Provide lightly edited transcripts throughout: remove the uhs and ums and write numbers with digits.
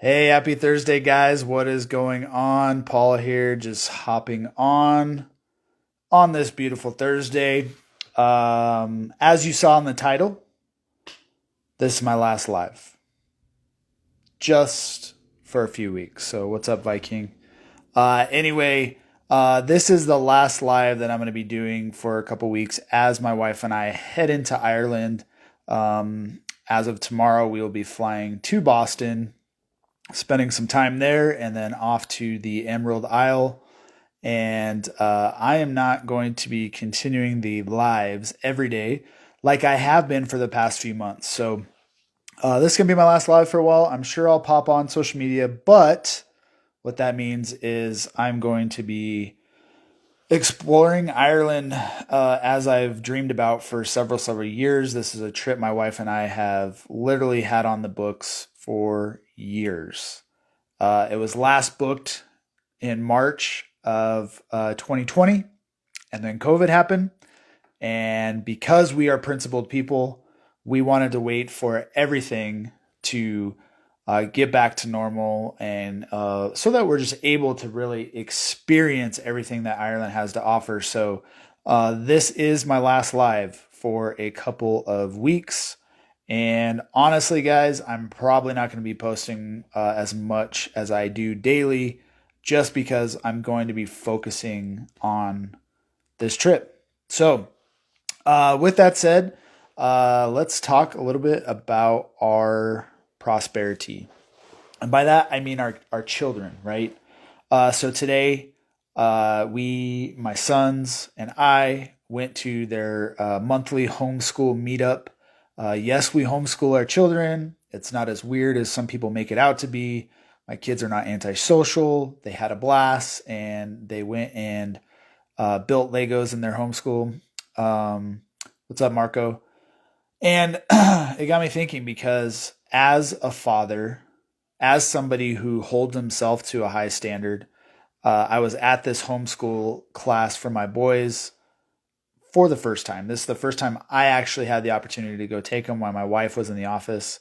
Hey, happy Thursday, guys. What is going on? Paula here, just hopping on this beautiful Thursday. As you saw in the title, this is my last live, just for a few weeks. So, what's up, Viking? Anyway, this is the last live that I'm going to be doing for a couple weeks as my wife and I head into Ireland. As of tomorrow, we will be flying to Boston, spending some time there, and then off to the Emerald Isle. And I am not going to be continuing the lives every day like I have been for the past few months. So this is going to be my last live for a while. I'm sure I'll pop on social media, but what that means is I'm going to be exploring Ireland as I've dreamed about for several years. This is a trip my wife and I have literally had on the books for years. It was last booked in March of 2020, and then COVID happened. And because we are principled people, we wanted to wait for everything to get back to normal, and so that we're just able to really experience everything that Ireland has to offer. So this is my last live for a couple of weeks. And honestly, guys, I'm probably not going to be posting as much as I do daily just because I'm going to be focusing on this trip. So, with that said, let's talk a little bit about our prosperity. And by that, I mean our children, right? So today, my sons and I went to their monthly homeschool meetup. Yes, we homeschool our children. It's not as weird as some people make it out to be. My kids are not antisocial. They had a blast, and they went and built Legos in their homeschool. What's up, Marco? And it got me thinking because as a father, as somebody who holds himself to a high standard, I was at this homeschool class for my boys for the first time. This is the first time I actually had the opportunity to go take them while my wife was in the office.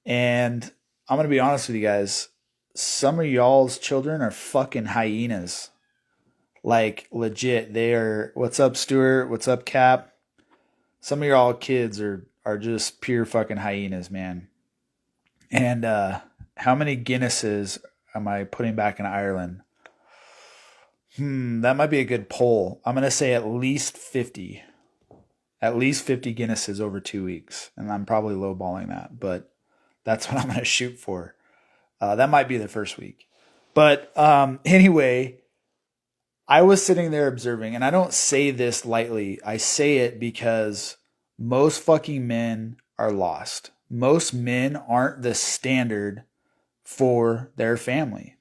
And I'm going to be honest with you guys. Some of y'all's children are fucking hyenas. Like, legit. They are. What's up, Stuart? What's up, Cap? Some of y'all kids are just pure fucking hyenas, man. And how many Guinnesses am I putting back in Ireland? That might be a good poll. I'm going to say at least 50. At least 50 Guinnesses over 2 weeks. And I'm probably lowballing that, but that's what I'm going to shoot for. That might be the first week. But anyway, I was sitting there observing, and I don't say this lightly. I say it because most fucking men are lost. Most men aren't the standard for their family.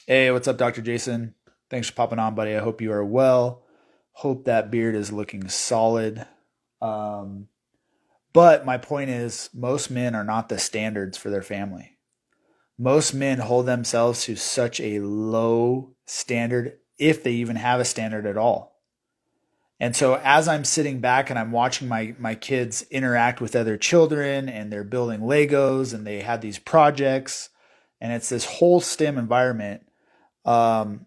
Hey, what's up, Dr. Jason? Thanks for popping on, buddy. I hope you are well. Hope that beard is looking solid. But my point is, most men are not the standards for their family. Most men hold themselves to such a low standard, if they even have a standard at all. And so as I'm sitting back and I'm watching my kids interact with other children, and they're building Legos and they have these projects, and it's this whole STEM environment, um,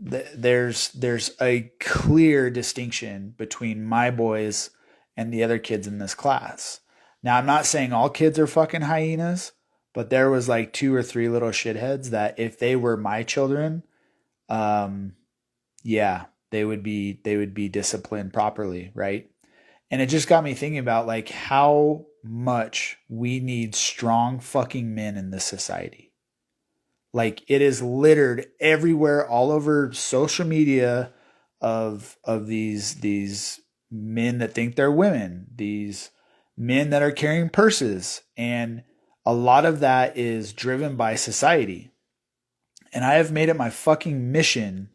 there's a clear distinction between my boys and the other kids in this class. Now, I'm not saying all kids are fucking hyenas, but there was like two or three little shitheads that if they were my children, um, yeah, they would be disciplined properly, right? And it just got me thinking about like how much we need strong fucking men in this society. Like, it is littered everywhere, all over social media, of these men that think they're women, these men that are carrying purses, and a lot of that is driven by society. And I have made it my fucking mission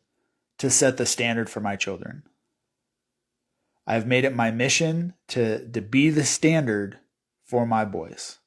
to set the standard for my children. I've made it my mission to be the standard for my boys.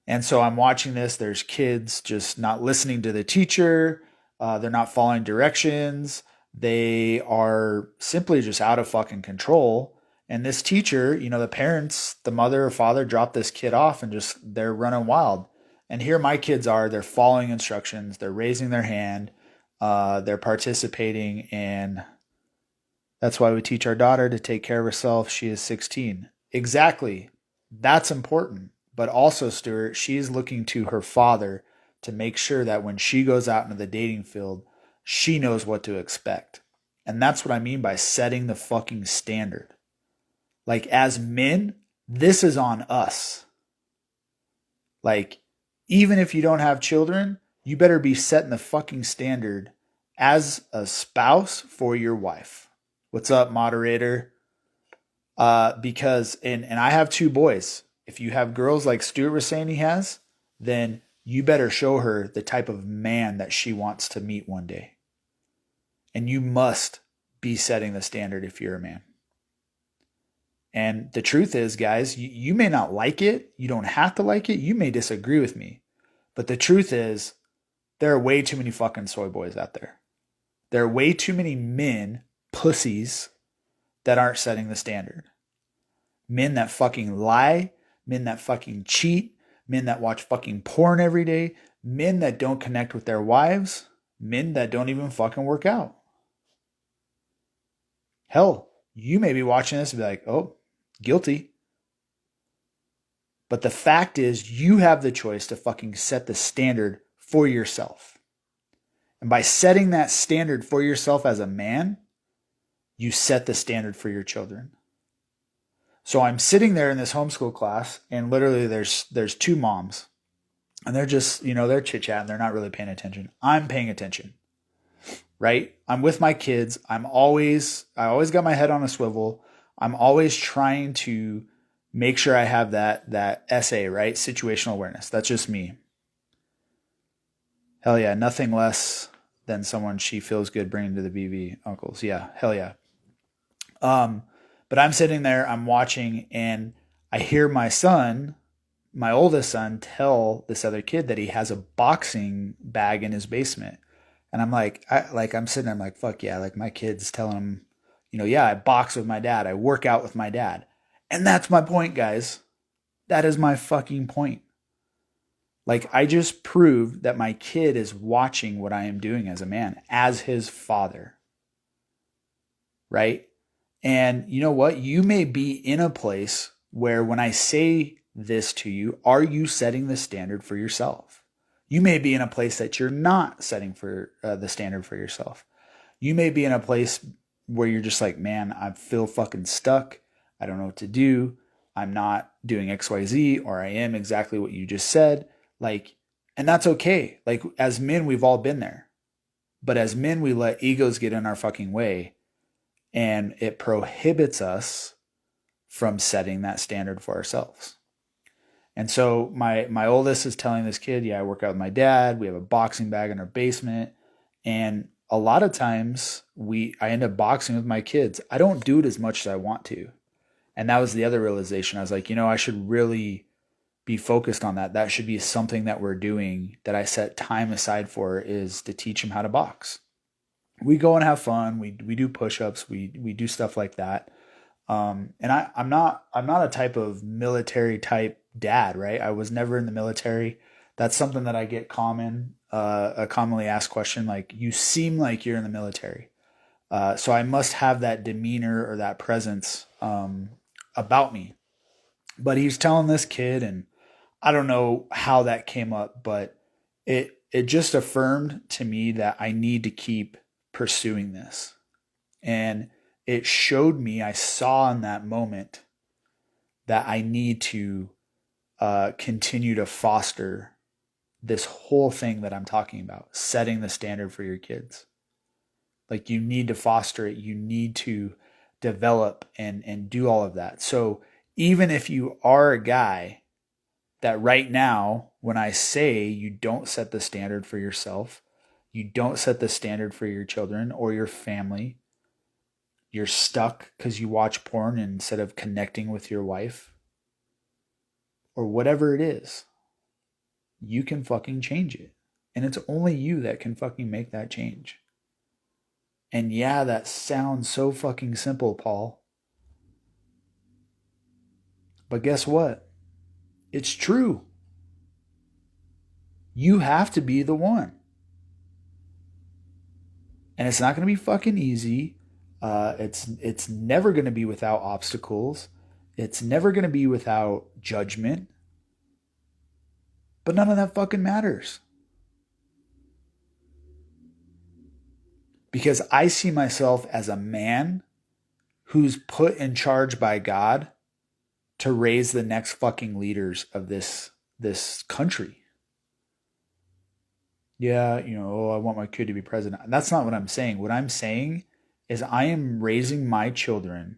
And so I'm watching this. There's kids just not listening to the teacher. They're not following directions. They are simply just out of fucking control. And this teacher, the parents, the mother or father dropped this kid off, and just they're running wild. And here my kids are, they're following instructions, they're raising their hand, they're participating, and that's why we teach our daughter to take care of herself. She is 16. Exactly. That's important. But also, Stuart, she's looking to her father to make sure that when she goes out into the dating field, she knows what to expect. And that's what I mean by setting the fucking standard. Like, as men, this is on us. Like, even if you don't have children, you better be setting the fucking standard as a spouse for your wife. What's up, moderator? Because, and I have 2 boys. If you have girls like Stuart was saying he has, then you better show her the type of man that she wants to meet one day. And you must be setting the standard if you're a man. And the truth is, guys, you may not like it. You don't have to like it. You may disagree with me. But the truth is, there are way too many fucking soy boys out there. There are way too many men, pussies, that aren't setting the standard. Men that fucking lie, men that fucking cheat, men that watch fucking porn every day, men that don't connect with their wives, men that don't even fucking work out. Hell, you may be watching this and be like, oh, guilty. But the fact is, you have the choice to fucking set the standard for yourself. And by setting that standard for yourself as a man, you set the standard for your children. So I'm sitting there in this homeschool class, and literally there's 2 moms. And they're just, they're chit-chatting. They're not really paying attention. I'm paying attention. Right? I'm with my kids. I always got my head on a swivel. I'm always trying to make sure I have that SA, right? Situational awareness. That's just me. Hell yeah. Nothing less than someone she feels good bringing to the BV uncles. Yeah. Hell yeah. But I'm sitting there, I'm watching, and I hear my son, my oldest son, tell this other kid that he has a boxing bag in his basement. And I'm like, I'm sitting there, I'm like, fuck yeah. Like, my kid's telling him, yeah, I box with my dad. I work out with my dad. And that's my point, guys. That is my fucking point. Like, I just proved that my kid is watching what I am doing as a man, as his father. Right? And you know what? You may be in a place where when I say this to you, are you setting the standard for yourself? You may be in a place that you're not setting for the standard for yourself. You may be in a place where you're just like, man, I feel fucking stuck. I don't know what to do. I'm not doing XYZ, or I am exactly what you just said. Like, and that's okay. Like, as men, we've all been there. But as men, we let egos get in our fucking way. And it prohibits us from setting that standard for ourselves. And so my oldest is telling this kid, yeah, I work out with my dad. We have a boxing bag in our basement. And a lot of times I end up boxing with my kids. I don't do it as much as I want to. And that was the other realization. I was like, I should really be focused on that. That should be something that we're doing, that I set time aside for, is to teach him how to box. We go and have fun. We do push-ups. We do stuff like that. And I'm not a type of military type dad, right? I was never in the military. That's something that I get a commonly asked question. Like, you seem like you're in the military. So I must have that demeanor or that presence, about me. But he's telling this kid, and I don't know how that came up, but it just affirmed to me that I need to keep pursuing this. And it showed me, I saw in that moment, that I need to continue to foster this whole thing that I'm talking about, setting the standard for your kids. Like, you need to foster it. You need to develop and do all of that. So even if you are a guy that right now, when I say you don't set the standard for yourself, you don't set the standard for your children or your family, you're stuck because you watch porn instead of connecting with your wife, or whatever it is, you can fucking change it. And it's only you that can fucking make that change. And yeah, that sounds so fucking simple, Paul. But guess what? It's true. You have to be the one. And it's not going to be fucking easy. It's never going to be without obstacles. It's never going to be without judgment. But none of that fucking matters. Because I see myself as a man who's put in charge by God to raise the next fucking leaders of this country. Yeah, I want my kid to be president. That's not what I'm saying. What I'm saying is I am raising my children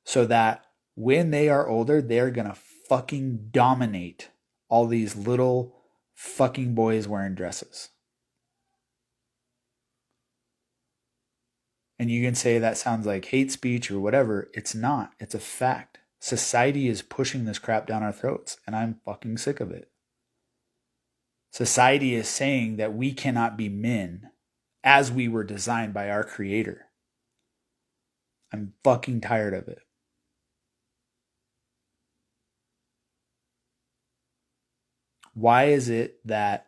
so that when they are older, they're going to fucking dominate all these little fucking boys wearing dresses. And you can say that sounds like hate speech or whatever. It's not. It's a fact. Society is pushing this crap down our throats, and I'm fucking sick of it. Society is saying that we cannot be men as we were designed by our Creator. I'm fucking tired of it. Why is it that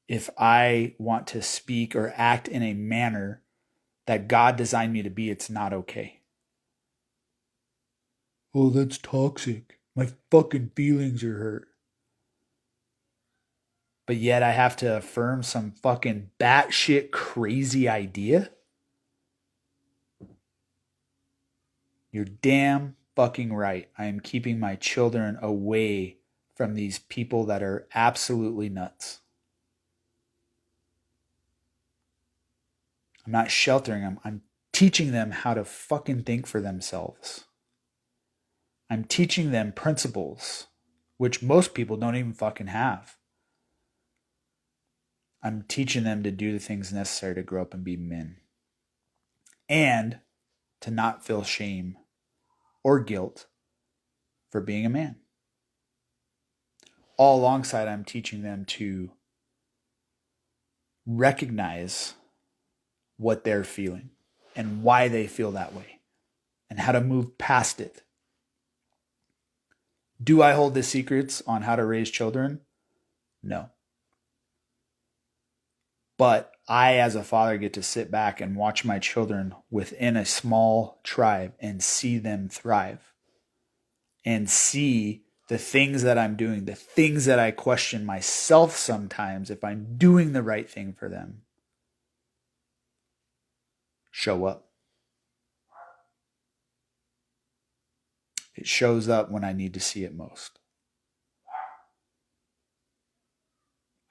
if I want to speak or act in a manner that God designed me to be, it's not okay? Oh, that's toxic. My fucking feelings are hurt. But yet I have to affirm some fucking batshit crazy idea? You're damn fucking right. I am keeping my children away from these people that are absolutely nuts. I'm not sheltering them. I'm teaching them how to fucking think for themselves. I'm teaching them principles, which most people don't even fucking have. I'm teaching them to do the things necessary to grow up and be men. And to not feel shame or guilt for being a man. All alongside, I'm teaching them to recognize what they're feeling and why they feel that way and how to move past it. Do I hold the secrets on how to raise children? No. But I, as a father, get to sit back and watch my children within a small tribe and see them thrive and see the things that I'm doing, the things that I question myself sometimes if I'm doing the right thing for them, show up. It shows up when I need to see it most.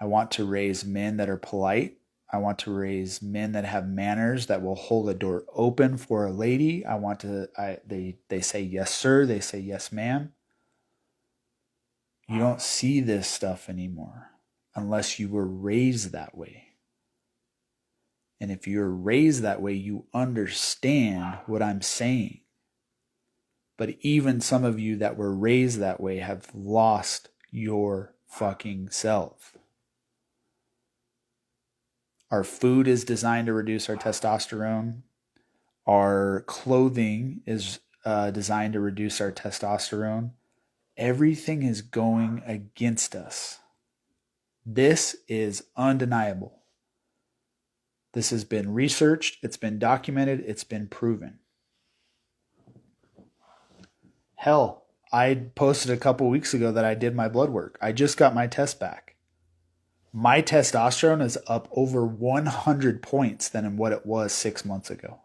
I want to raise men that are polite. I want to raise men that have manners, that will hold a door open for a lady. They say yes, sir. They say yes, ma'am. You don't see this stuff anymore unless you were raised that way. And if you're raised that way, you understand what I'm saying. But even some of you that were raised that way have lost your fucking self. Our food is designed to reduce our testosterone. Our clothing is designed to reduce our testosterone. Everything is going against us. This is undeniable. This has been researched, it's been documented, it's been proven. Hell, I posted a couple weeks ago that I did my blood work. I just got my test back. My testosterone is up over 100 points than what it was 6 months ago.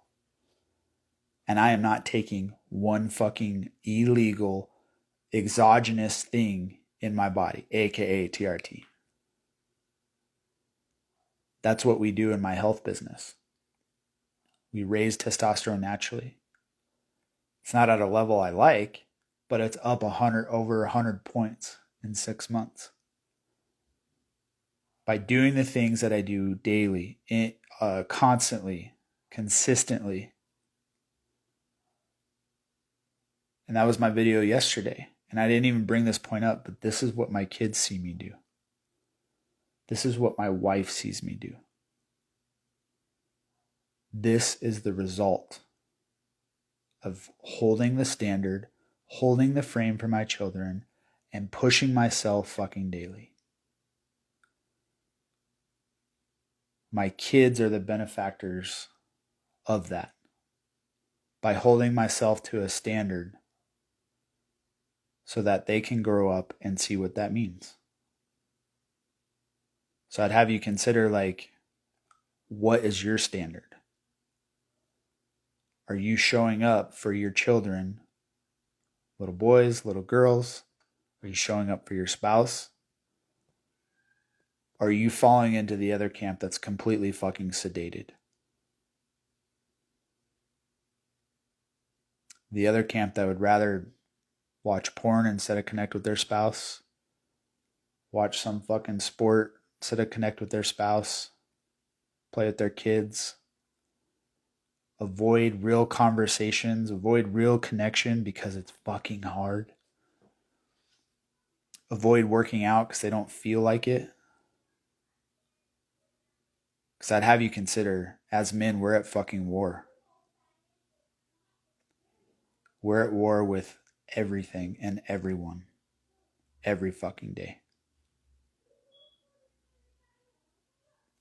And I am not taking one fucking illegal exogenous thing in my body, aka TRT. That's what we do in my health business. We raise testosterone naturally. It's not at a level I like, but it's up over 100 points in 6 months. By doing the things that I do daily, constantly, consistently. And that was my video yesterday. And I didn't even bring this point up, but this is what my kids see me do. This is what my wife sees me do. This is the result of holding the standard, holding the frame for my children, and pushing myself fucking daily. My kids are the benefactors of that by holding myself to a standard so that they can grow up and see what that means. So I'd have you consider, like, what is your standard? Are you showing up for your children, little boys, little girls? Are you showing up for your spouse? Are you falling into the other camp that's completely fucking sedated? The other camp that would rather watch porn instead of connect with their spouse, watch some fucking sport instead of connect with their spouse, play with their kids, avoid real conversations, avoid real connection because it's fucking hard, avoid working out because they don't feel like it. Because I'd have you consider, as men, we're at fucking war. We're at war with everything and everyone every fucking day.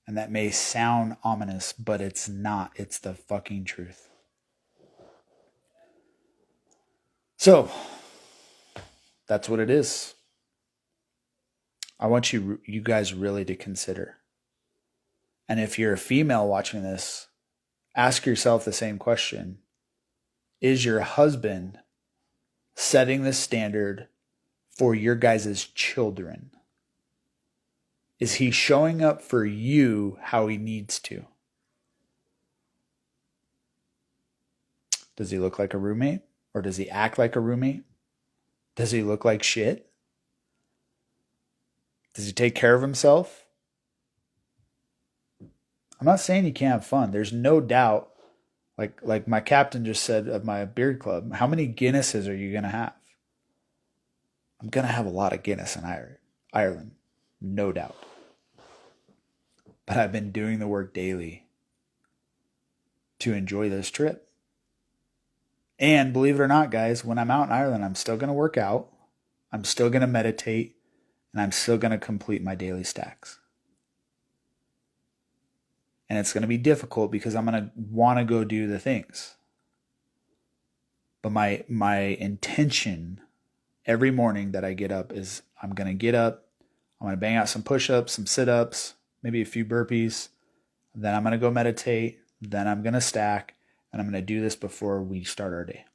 And that may sound ominous, but it's not. It's the fucking truth. So, that's what it is. I want you guys really to consider. And if you're a female watching this, ask yourself the same question. Is your husband setting the standard for your guys' children? Is he showing up for you how he needs to? Does he look like a roommate? Or does he act like a roommate? Does he look like shit? Does he take care of himself? I'm not saying you can't have fun. There's no doubt. Like my captain just said of my beard club, how many Guinnesses are you going to have? I'm going to have a lot of Guinness in Ireland. No doubt. But I've been doing the work daily to enjoy this trip. And believe it or not, guys, when I'm out in Ireland, I'm still going to work out. I'm still going to meditate. And I'm still going to complete my daily stacks. And it's going to be difficult because I'm going to want to go do the things. But my intention every morning that I get up is I'm going to get up. I'm going to bang out some push-ups, some sit-ups, maybe a few burpees. Then I'm going to go meditate. Then I'm going to stack. And I'm going to do this before we start our day.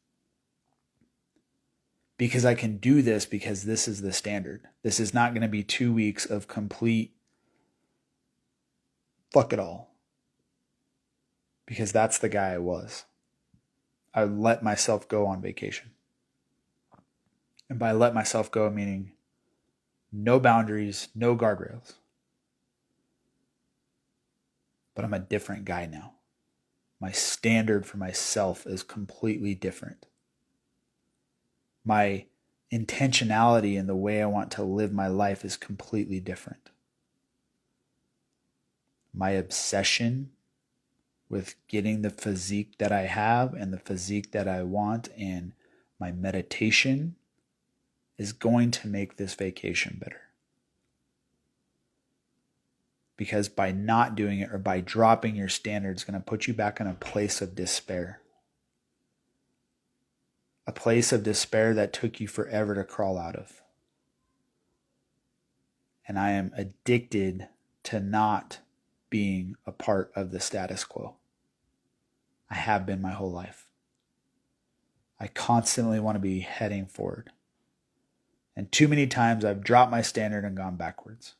Because I can do this because this is the standard. This is not going to be 2 weeks of complete fuck it all. Because that's the guy I was. I let myself go on vacation. And by let myself go, meaning no boundaries, no guardrails. But I'm a different guy now. My standard for myself is completely different. My intentionality in the way I want to live my life is completely different. My obsession with getting the physique that I have and the physique that I want and my meditation is going to make this vacation better. Because by not doing it or by dropping your standards, it's going to put you back in a place of despair. A place of despair that took you forever to crawl out of. And I am addicted to not being a part of the status quo. I have been my whole life. I constantly want to be heading forward. And too many times I've dropped my standard and gone backwards.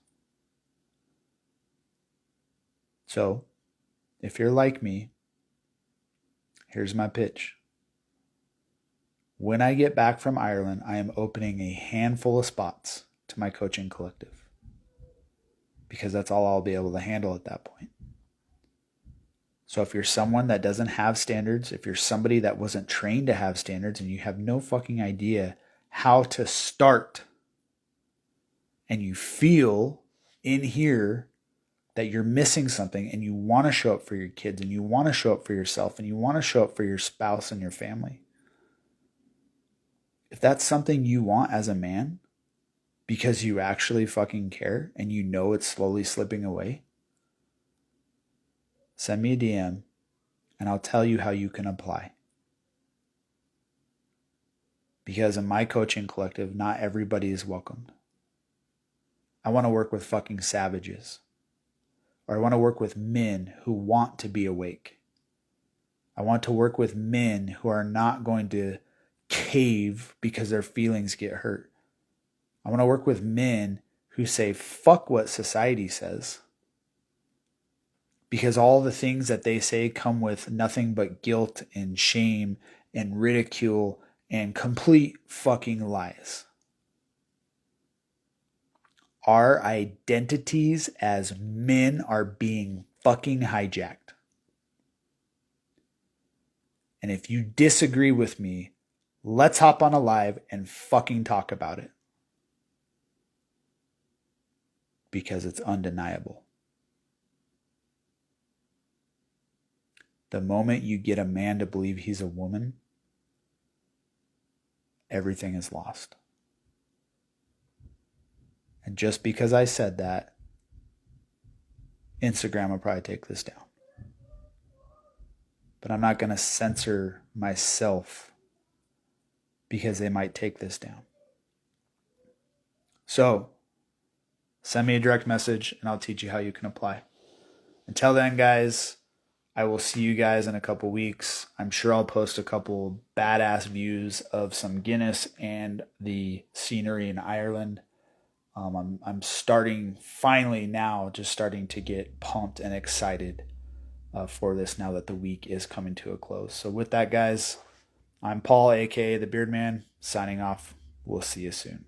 So, if you're like me, here's my pitch. When I get back from Ireland, I am opening a handful of spots to my coaching collective. Because that's all I'll be able to handle at that point. So if you're someone that doesn't have standards, if you're somebody that wasn't trained to have standards and you have no fucking idea how to start, and you feel in here that you're missing something and you want to show up for your kids and you want to show up for yourself and you want to show up for your spouse and your family. If that's something you want as a man because you actually fucking care and you know it's slowly slipping away, send me a DM and I'll tell you how you can apply. Because in my coaching collective, not everybody is welcomed. I want to work with fucking savages. Or I want to work with men who want to be awake. I want to work with men who are not going to cave because their feelings get hurt. I want to work with men who say, fuck what society says. Because all the things that they say come with nothing but guilt and shame and ridicule and complete fucking lies. Our identities as men are being fucking hijacked. And if you disagree with me, let's hop on a live and fucking talk about it. Because it's undeniable. The moment you get a man to believe he's a woman, everything is lost. And just because I said that, Instagram will probably take this down. But I'm not going to censor myself because they might take this down. So, send me a direct message and I'll teach you how you can apply. Until then, guys, I will see you guys in a couple weeks. I'm sure I'll post a couple badass views of some Guinness and the scenery in Ireland. I'm starting finally now, just starting to get pumped and excited for this now that the week is coming to a close. So with that, guys, I'm Paul, aka the Beard Man, signing off. We'll see you soon.